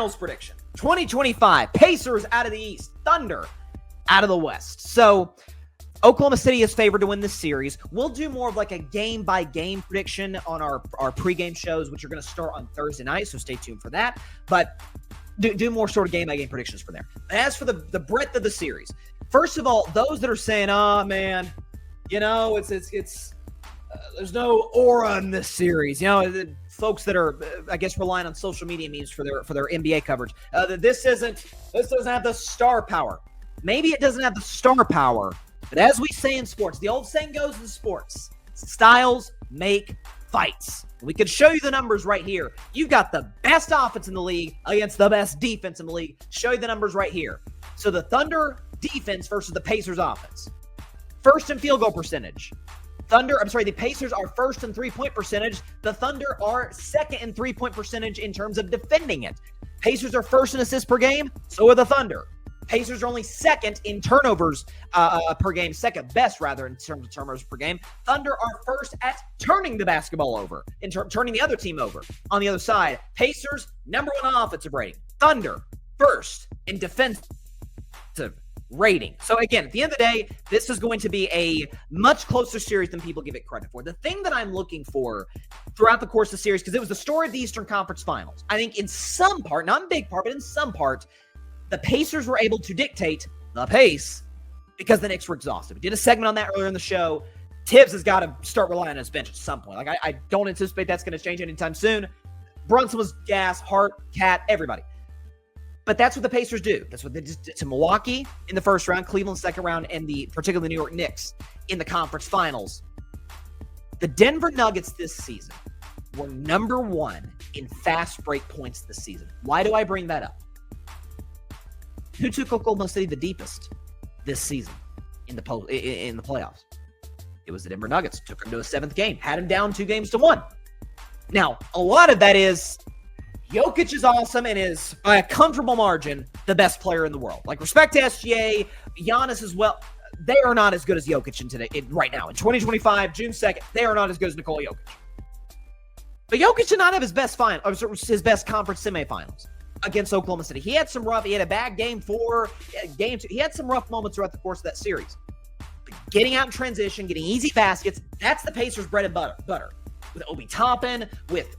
finals prediction. 2025, Pacers out of the East, Thunder out of the West. So Oklahoma City is favored to win this series. We'll do more of like a game-by-game prediction on our pregame shows, which are going to start on Thursday night, so stay tuned for that. But do more sort of game-by-game predictions from there. As for the breadth of the series, first of all, those that are saying, oh, man, it's there's no aura in this series. The folks that are, I guess, relying on social media memes for their NBA coverage. This doesn't have the star power. Maybe it doesn't have the star power, but as we say in sports, the old saying goes in sports, styles make fights. We could show you the numbers right here. You've got the best offense in the league against the best defense in the league. Show you the numbers right here. So the Thunder defense versus the Pacers offense. First in field goal percentage. The Pacers are first in three-point percentage. The Thunder are second in three-point percentage in terms of defending it. Pacers are first in assists per game, so are the Thunder. Pacers are only second in turnovers per game, second best, rather, in terms of turnovers per game. Thunder are first at turning the basketball over, turning the other team over. On the other side, Pacers, number one on offensive rating. Thunder, first in defensive rating. So again, at the end of the day, this is going to be a much closer series than people give it credit for. The thing that I'm looking for throughout the course of the series, because it was the story of the Eastern Conference Finals, I think in some part, not in big part, but in some part, the Pacers were able to dictate the pace because the Knicks were exhausted. We did a segment on that earlier in the show. Tibbs has got to start relying on his bench at some point. Like I don't anticipate that's going to change anytime soon. Brunson was gas, Hart, Cat, everybody. But that's what the Pacers do. That's what they did to Milwaukee in the first round, Cleveland second round, and particularly the New York Knicks in the conference finals. The Denver Nuggets this season were number one in fast break points this season. Why do I bring that up? Who took Oklahoma City the deepest this season in the playoffs? It was the Denver Nuggets. Took them to a seventh game. Had them down 2-1. Now, a lot of that is Jokic is awesome and is, by a comfortable margin, the best player in the world. Like, respect to SGA, Giannis as well. They are not as good as Jokic right now. In 2025, June 2nd, they are not as good as Nikola Jokic. But Jokic did not have his best his best conference semifinals against Oklahoma City. He had a bad game 4, game 2. He had some rough moments throughout the course of that series. But getting out in transition, getting easy baskets, that's the Pacers' bread and butter. With Obi Toppin, with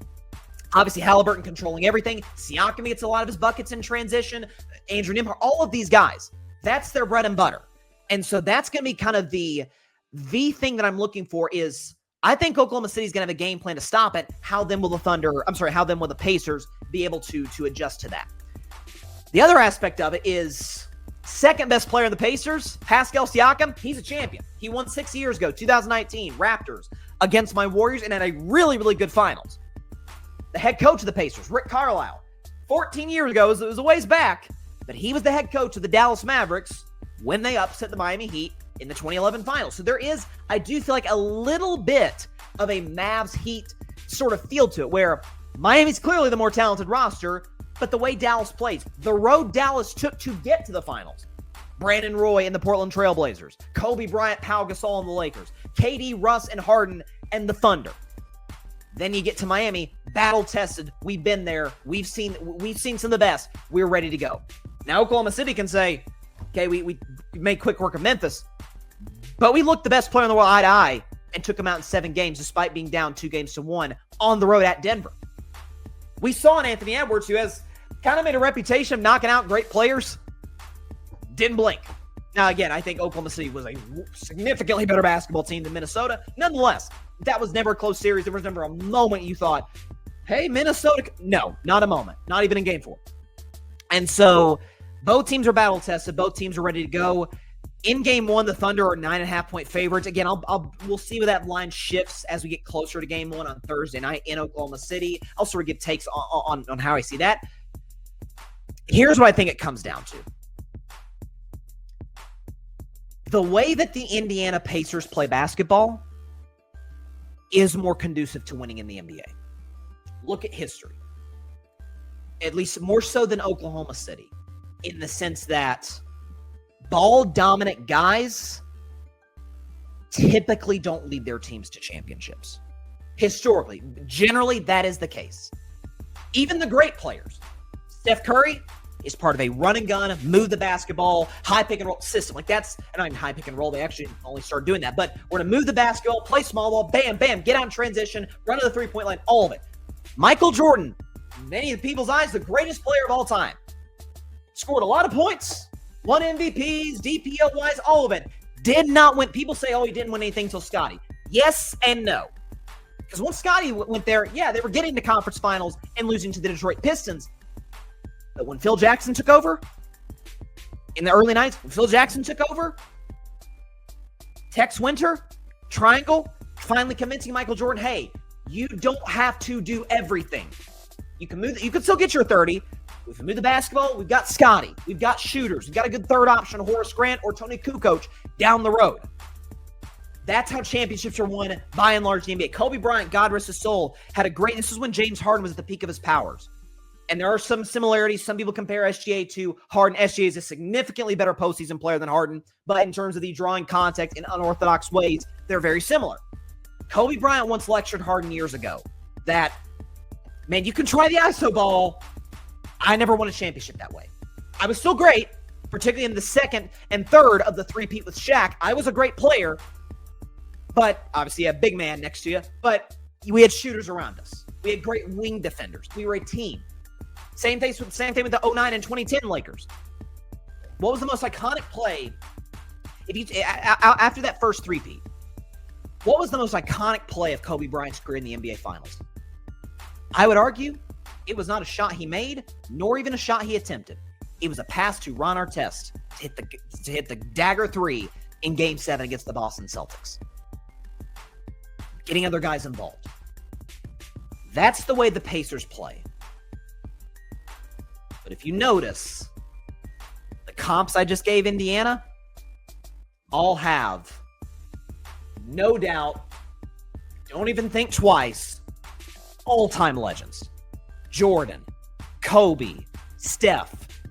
obviously Halliburton controlling everything. Siakam gets a lot of his buckets in transition. Andrew Nembhard, all of these guys, that's their bread and butter. And so that's going to be kind of the thing that I'm looking for is I think Oklahoma City is going to have a game plan to stop it. How then will the Pacers be able to adjust to that? The other aspect of it is second best player in the Pacers, Pascal Siakam. He's a champion. He won 6 years ago, 2019, Raptors against my Warriors and had a really, really good finals. The head coach of the Pacers, Rick Carlisle, 14 years ago, it was a ways back, but he was the head coach of the Dallas Mavericks when they upset the Miami Heat in the 2011 finals. So there is, I do feel like, a little bit of a Mavs Heat sort of feel to it, where Miami's clearly the more talented roster, but the way Dallas plays, the road Dallas took to get to the finals. Brandon Roy and the Portland Trailblazers, Kobe Bryant, Pau Gasol and the Lakers, KD, Russ, and Harden and the Thunder. Then you get to Miami, battle-tested. We've been there. We've seen some of the best. We're ready to go. Now Oklahoma City can say, okay, we made quick work of Memphis, but we looked the best player in the world eye to eye and took them out in 7 games despite being down 2-1 on the road at Denver. We saw an Anthony Edwards who has kind of made a reputation of knocking out great players. Didn't blink. Now, again, I think Oklahoma City was a significantly better basketball team than Minnesota. Nonetheless, that was never a close series. There was never a moment you thought, hey, Minnesota. No, not a moment. Not even in game 4. And so both teams are battle-tested. Both teams are ready to go. In game 1, the Thunder are 9.5-point favorites. Again, we'll see where that line shifts as we get closer to game 1 on Thursday night in Oklahoma City. I'll sort of give takes on how I see that. Here's what I think it comes down to. The way that the Indiana Pacers play basketball is more conducive to winning in the NBA. Look at history. At least more so than Oklahoma City, in the sense that ball-dominant guys typically don't lead their teams to championships. Historically, generally that is the case. Even the great players, Steph Curry is part of a run and gun, move the basketball, high pick and roll system. Like that's, not even high pick and roll. They actually only started doing that. But we're going to move the basketball, play small ball, bam, bam, get out in transition, run to the three-point line, all of it. Michael Jordan, many of people's eyes, the greatest player of all time. Scored a lot of points, won MVPs, DPO-wise, all of it. Did not win. People say, oh, he didn't win anything until Scottie. Yes and no. Because once Scottie went there, yeah, they were getting to conference finals and losing to the Detroit Pistons. But when Phil Jackson took over, in the early 90s, when Phil Jackson took over, Tex Winter, Triangle, finally convincing Michael Jordan, hey, you don't have to do everything. You can move. You can still get your 30. We can move the basketball. We've got Scottie. We've got shooters. We've got a good third option, Horace Grant or Tony Kukoc down the road. That's how championships are won by and large in the NBA. Kobe Bryant, God rest his soul, had a great, this is when James Harden was at the peak of his powers. And there are some similarities. Some people compare SGA to Harden. SGA is a significantly better postseason player than Harden, but in terms of the drawing contact in unorthodox ways, they're very similar. Kobe Bryant once lectured Harden years ago that, man, you can try the ISO ball. I never won a championship that way. I was still great, particularly in the second and third of the three-peat with Shaq. I was a great player, but obviously a big man next to you. But we had shooters around us. We had great wing defenders. We were a team. Same thing with the 09 and 2010 Lakers. What was the most iconic play? After that first three-peat, what was the most iconic play of Kobe Bryant's career in the NBA Finals? I would argue it was not a shot he made, nor even a shot he attempted. It was a pass to Ron Artest to hit the dagger three in Game 7 against the Boston Celtics. Getting other guys involved. That's the way the Pacers play. But if you notice, the comps I just gave Indiana all have, no doubt, don't even think twice, all-time legends. Jordan, Kobe, Steph.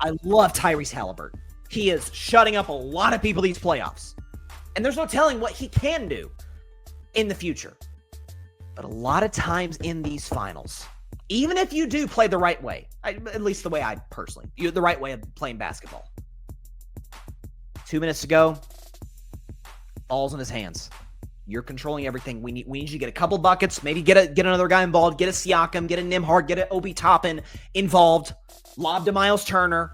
I love Tyrese Halliburton. He is shutting up a lot of people these playoffs. And there's no telling what he can do in the future. But a lot of times in these finals, even if you do play the right way, at least the way I personally, the right way of playing basketball. 2 minutes to go, ball's in his hands. You're controlling everything. We need you to get a couple buckets, maybe get another guy involved, get a Siakam, get a Nembhard, get an Obi Toppin involved, lob to Miles Turner.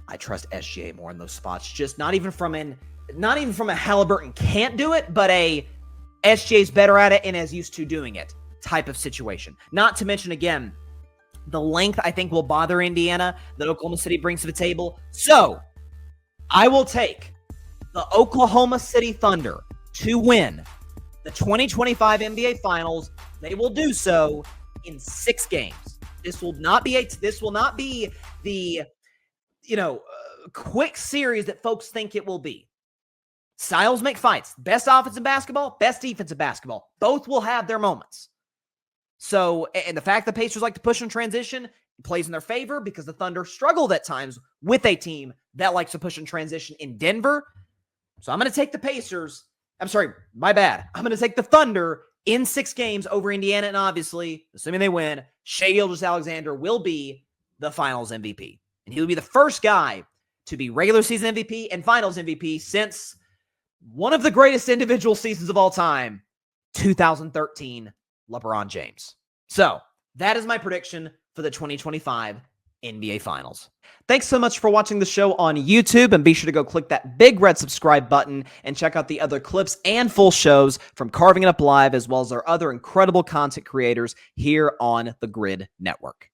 I trust SGA more in those spots. Just not even from a Halliburton can't do it, but a SGA's better at it and is used to doing it type of situation. Not to mention, again, the length I think will bother Indiana that Oklahoma City brings to the table. So I will take the Oklahoma City Thunder to win the 2025 NBA Finals. They will do so in 6 games. This will not be the quick series that folks think it will be. Styles make fights. Best offense in basketball, best defense in basketball. Both will have their moments. So, and the fact the Pacers like to push in transition plays in their favor because the Thunder struggled at times with a team that likes to push in transition in Denver. So I'm going to take the Pacers. I'm sorry, my bad. I'm going to take the Thunder in 6 games over Indiana. And obviously, assuming they win, Shai Gilgeous-Alexander will be the Finals MVP. And he'll be the first guy to be regular season MVP and Finals MVP since one of the greatest individual seasons of all time, 2013, LeBron James. So that is my prediction for the 2025 NBA Finals. Thanks so much for watching the show on YouTube, and be sure to go click that big red subscribe button and check out the other clips and full shows from Carving It Up Live, as well as our other incredible content creators here on the Grid Network.